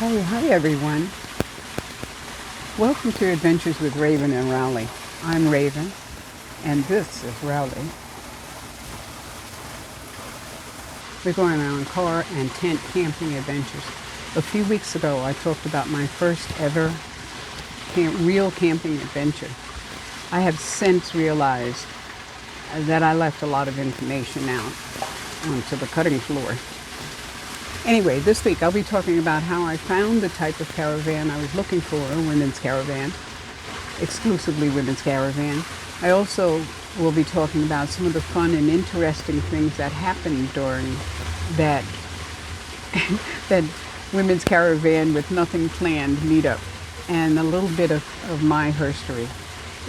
Hey, hi everyone. Welcome to Adventures with Raven and Rowley. I'm Raven, and this is Rowley. We're going on car and tent camping adventures. A few weeks ago, I talked about my first ever real camping adventure. I have since realized that I left a lot of information out onto the cutting floor. Anyway, this week I'll be talking about how I found the type of caravan I was looking for, a women's caravan, exclusively women's caravan. I also will be talking about some of the fun and interesting things that happened during that, that women's caravan with nothing planned meetup, and a little bit of my history.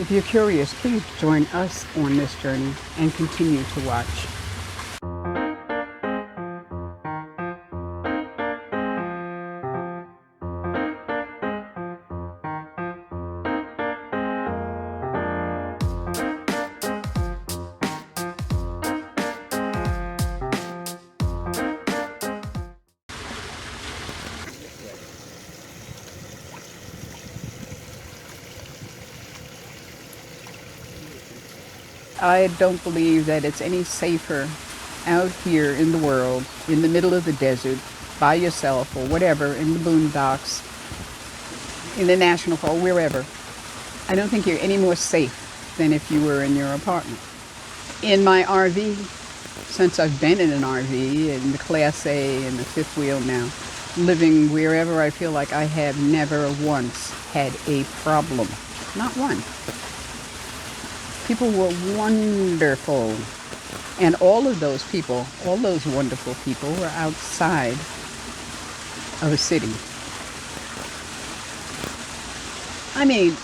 If you're curious, please join us on this journey and continue to watch. I don't believe that it's any safer out here in the world, in the middle of the desert, by yourself or whatever, in the boondocks, in the national park, wherever. I don't think you're any more safe than if you were in your apartment. In my RV, since I've been in an RV, in the Class A and the fifth wheel now, living wherever I feel like I have never once had a problem. Not one. People were wonderful. And all of those people, all those wonderful people were outside of a city. I mean,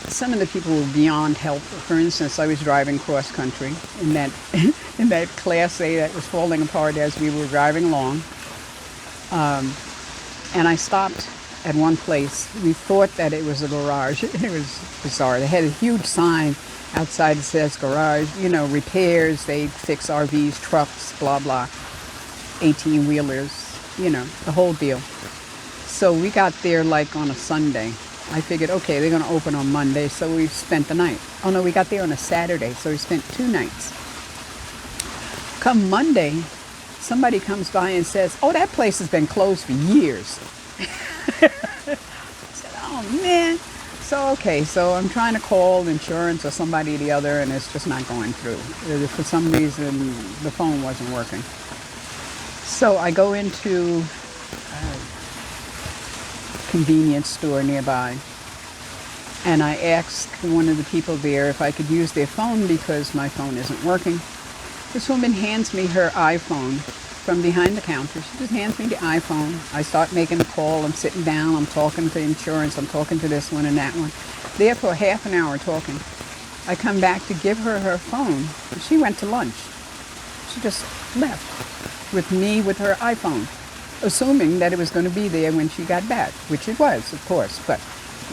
some of the people were beyond help. For instance, I was driving cross country in that in that Class A that was falling apart as we were driving along. And I stopped at one place. We thought that it was a garage. It was bizarre. They had a huge sign outside that says garage, you know, repairs, they fix RVs, trucks, blah, blah, 18-wheelers, you know, the whole deal. So we got there like on a Sunday. I figured, okay, they're going to open on Monday, so we spent the night. Oh no, we got there on a Saturday, so we spent 2 nights. Come Monday, somebody comes by and says, oh, that place has been closed for years. I said, oh man. So, okay, so I'm trying to call insurance or somebody or the other, and it's just not going through. For some reason, the phone wasn't working. So I go into a convenience store nearby, and I ask one of the people there if I could use their phone because my phone isn't working. This woman hands me her iPhone from behind the counter. She just hands me the iPhone. I start making a call. I'm sitting down. I'm talking to insurance. I'm talking to this one and that one. There for half an hour talking. I come back to give her her phone. She went to lunch. She just left with me with her iPhone, assuming that it was going to be there when she got back, which it was, of course. But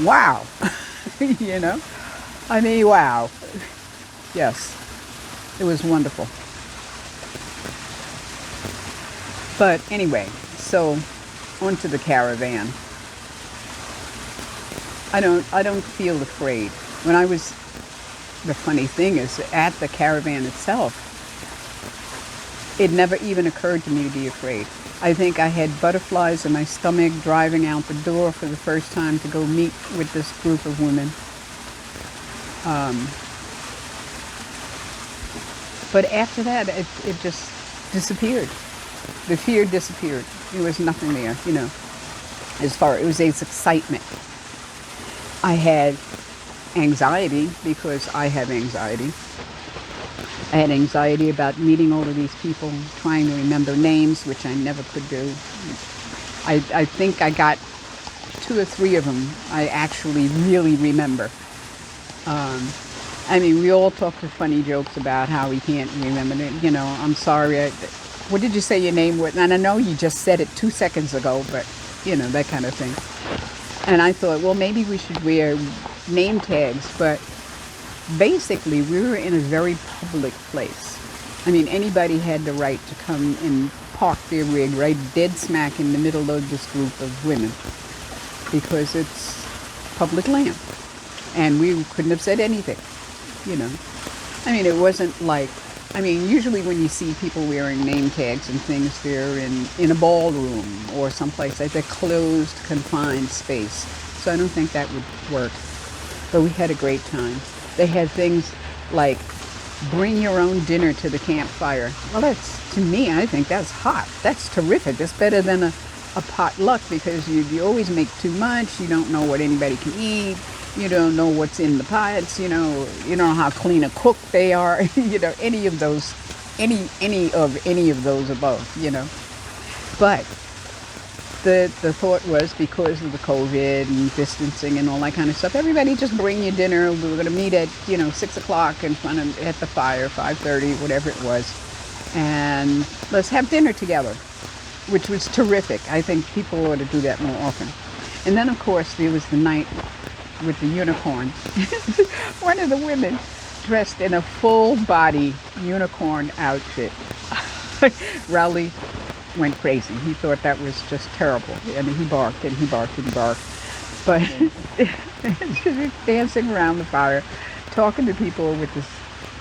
wow, you know, I mean, wow. Yes, it was wonderful. But anyway, so onto the caravan. I don't feel afraid. When I was, the funny thing is, at the caravan itself, it never even occurred to me to be afraid. I think I had butterflies in my stomach driving out the door for the first time to go meet with this group of women. But after that, it just disappeared. The fear disappeared. There was nothing there, you know. It was its excitement. I had anxiety because I have anxiety. I had anxiety about meeting all of these people, trying to remember names, which I never could do. I think I got 2 or 3 of them I actually really remember. I mean, we all talk the funny jokes about how we can't remember it. You know, I'm sorry. What did you say your name was? And I know you just said it 2 seconds ago, but, you know, that kind of thing. And I thought, well, maybe we should wear name tags, but basically we were in a very public place. I mean, anybody had the right to come and park their rig right dead smack in the middle of this group of women. because it's public land. And we couldn't have said anything, you know. I mean, it wasn't like, I mean, usually when you see people wearing name tags and things, they're in a ballroom or someplace like that, closed, confined space. So I don't think that would work. But we had a great time. They had things like bring your own dinner to the campfire. Well, that's, to me, I think that's hot. That's terrific. That's better than a potluck, because you always make too much. You don't know what anybody can eat. You don't know what's in the pots. You don't know how clean a cook they are. Any of those above. But the thought was, because of the COVID and distancing and all that kind of stuff, everybody just bring your dinner. We were going to meet at 6 o'clock in front of at the fire, 5:30, whatever it was, and let's have dinner together, which was terrific. I think people ought to do that more often. And then, of course, there was the night with the unicorn. One of the women dressed in a full body unicorn outfit. Rowley went crazy. He thought that was just terrible. I mean, he barked and he barked and he barked. But she was dancing around the fire, talking to people with this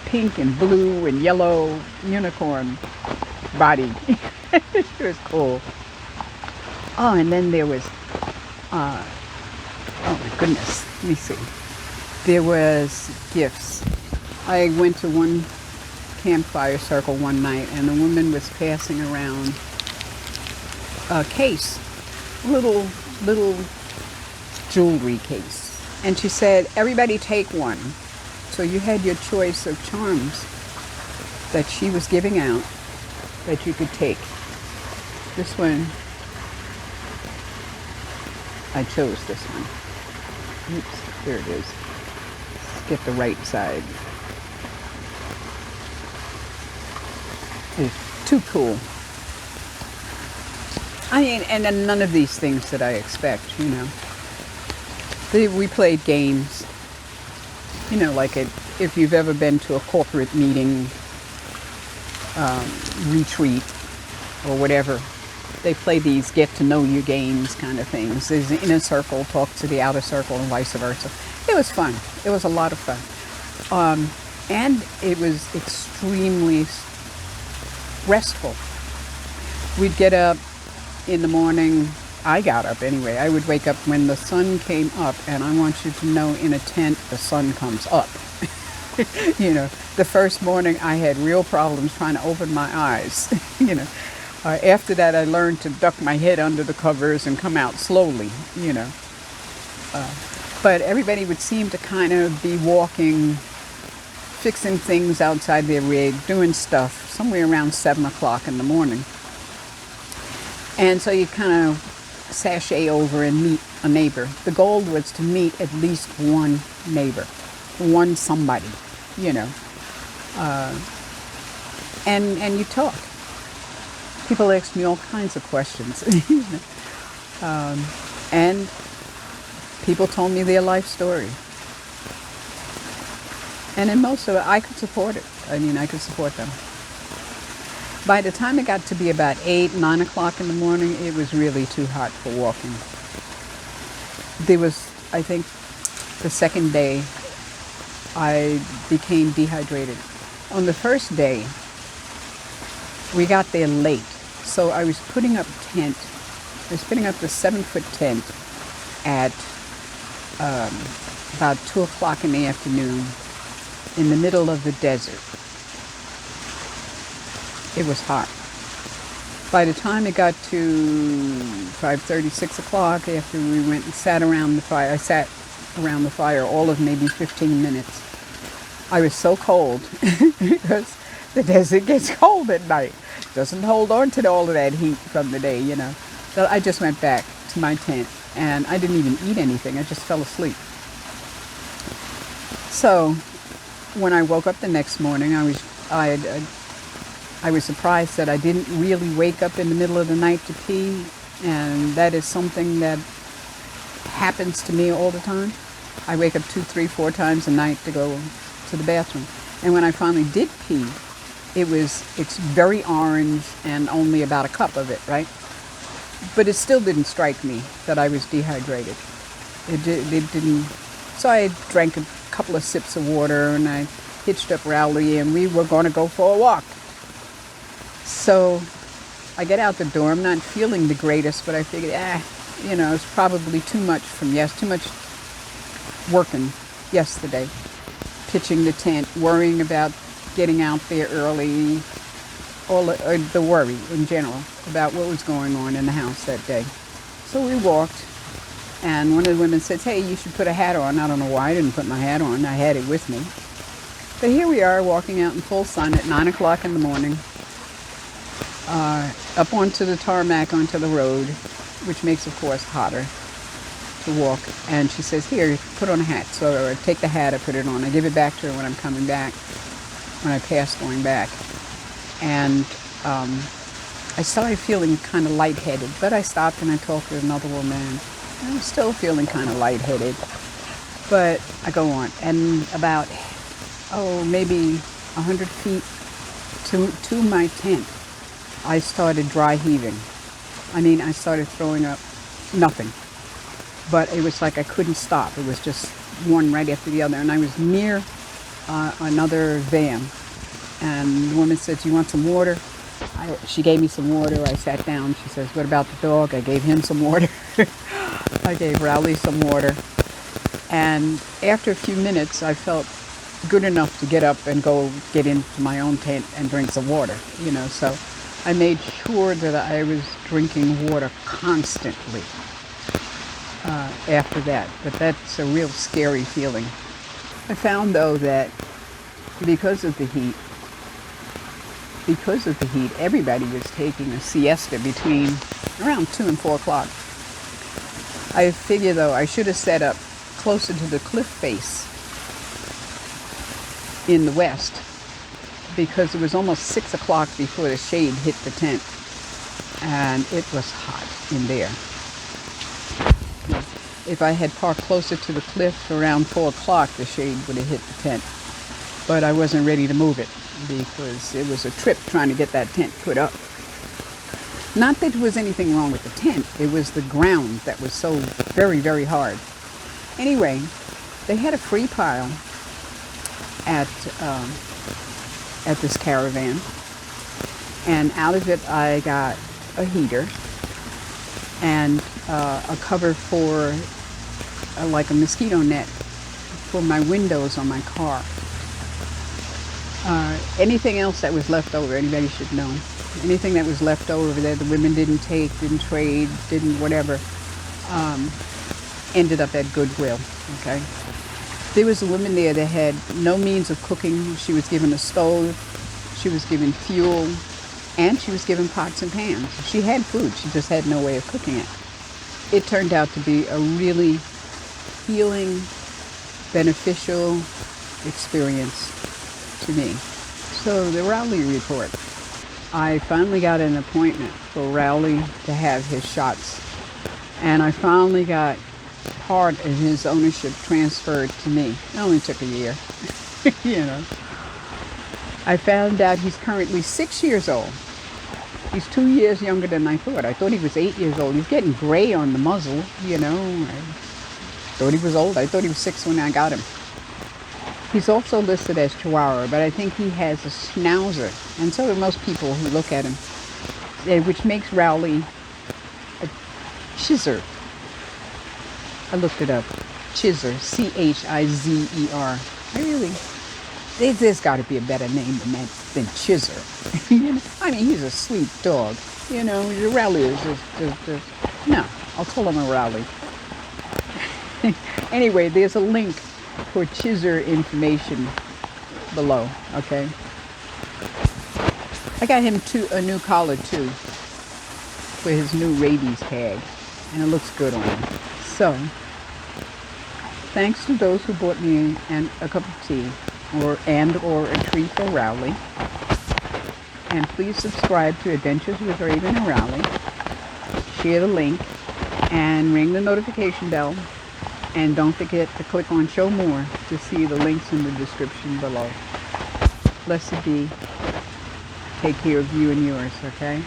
pink and blue and yellow unicorn body. It was cool. Oh, and then there was, oh my goodness, let me see. There was gifts. I went to one campfire circle one night, and the woman was passing around a case, little jewelry case. And she said, everybody take one. So you had your choice of charms that she was giving out that you could take. This one, I chose this one. Oops, there it is. Let's get the right side. It's too cool. I mean, and then none of these things that I expect, We played games, like if you've ever been to a corporate meeting, retreat, or whatever, they play these get to know you games kind of things. There's an inner circle, talk to the outer circle, and vice versa. It was fun. It was a lot of fun. And it was extremely restful. We'd get up in the morning. I got up anyway. I would wake up when the sun came up, and I want you to know, in a tent, the sun comes up. The first morning I had real problems trying to open my eyes. After that, I learned to duck my head under the covers and come out slowly, But everybody would seem to kind of be walking, fixing things outside their rig, doing stuff, somewhere around 7 o'clock in the morning. And so you kind of sashay over and meet a neighbor. The goal was to meet at least one neighbor, one somebody, and you talk. People ask me all kinds of questions. And people told me their life story. And in most of it, I could support it. I could support them. By the time it got to be about 8, 9 o'clock in the morning, it was really too hot for walking. There was, I think, the second day, I became dehydrated. On the first day, we got there late. So I was putting up tent. I was putting up the 7-foot tent at about 2 o'clock in the afternoon in the middle of the desert. It was hot. By the time it got to 5:30, 6 o'clock, after we went and sat around the fire, I sat around the fire all of maybe 15 minutes. I was so cold because the desert gets cold at night. It doesn't hold on to all of that heat from the day, So I just went back to my tent, and I didn't even eat anything. I just fell asleep. So when I woke up the next morning, I was surprised that I didn't really wake up in the middle of the night to pee, and that is something that happens to me all the time. I wake up 2, 3, 4 times a night to go to the bathroom. And when I finally did pee, it's very orange and only about a cup of it, right? But it still didn't strike me that I was dehydrated. It didn't. So I drank a couple of sips of water, and I hitched up Rowley, and we were going to go for a walk. So I get out the door. I'm not feeling the greatest, but I figured, it's probably too much working yesterday, pitching the tent, worrying about getting out there early, all the worry in general about what was going on in the house that day. So we walked, and one of the women said, "Hey, you should put a hat on." I don't know why I didn't put my hat on. I had it with me. But here we are walking out in full sun at 9 o'clock in the morning, up onto the tarmac, onto the road, which makes, of course, hotter to walk. And she says, "Here, put on a hat." So I take the hat, I put it on. I give it back to her when I'm coming back, when I pass going back. And I started feeling kind of lightheaded, but I stopped and I talked to another woman. I was still feeling kind of lightheaded, but I go on. And about, maybe 100 feet to my tent, I started dry heaving. I mean, I started throwing up nothing. But it was like I couldn't stop. It was just one right after the other. And I was near another van. And the woman said, "Do you want some water?" She gave me some water. I sat down. She says, "What about the dog?" I gave him some water. I gave Rowley some water. And after a few minutes, I felt good enough to get up and go get into my own tent and drink some water, So I made sure that I was drinking water constantly after that. But that's a real scary feeling. I found, though, that because of the heat, everybody was taking a siesta between around 2 and 4 o'clock. I figure, though, I should have set up closer to the cliff face in the west, because it was almost 6 o'clock before the shade hit the tent, and it was hot in there. If I had parked closer to the cliff around 4 o'clock, the shade would have hit the tent. But I wasn't ready to move it because it was a trip trying to get that tent put up. Not that there was anything wrong with the tent. It was the ground that was so very, very hard. Anyway, they had a free pile at this caravan. And out of it, I got a heater and a cover for like a mosquito net for my windows on my car. Anything else that was left over, anybody should know, anything that was left over that the women didn't take, didn't trade, didn't whatever, ended up at Goodwill, okay? There was a woman there that had no means of cooking. She was given a stove, she was given fuel, and she was given pots and pans. She had food, she just had no way of cooking it. It turned out to be a really healing, beneficial experience to me. So the Rowley report. I finally got an appointment for Rowley to have his shots. And I finally got part of his ownership transferred to me. It only took a year, I found out he's currently 6 years old. He's 2 years younger than I thought. I thought he was 8 years old. He's getting gray on the muzzle, I thought he was old. I thought he was 6 when I got him. He's also listed as Chihuahua, but I think he has a schnauzer, and so do most people who look at him, which makes Rowley a Chizer. I looked it up. Chizer, Chizer. There's got to be a better name than Chizer. I mean, he's a sweet dog. Rowley is no, I'll call him a Rowley. Anyway, there's a link for Chizer information below, okay? I got him a new collar too for his new rabies tag, and it looks good on him. So, thanks to those who bought me a cup of tea or a treat for Rowley. And please subscribe to Adventures with Raven and Rowley. Share the link and ring the notification bell. And don't forget to click on Show More to see the links in the description below. Blessed be. Take care of you and yours, okay?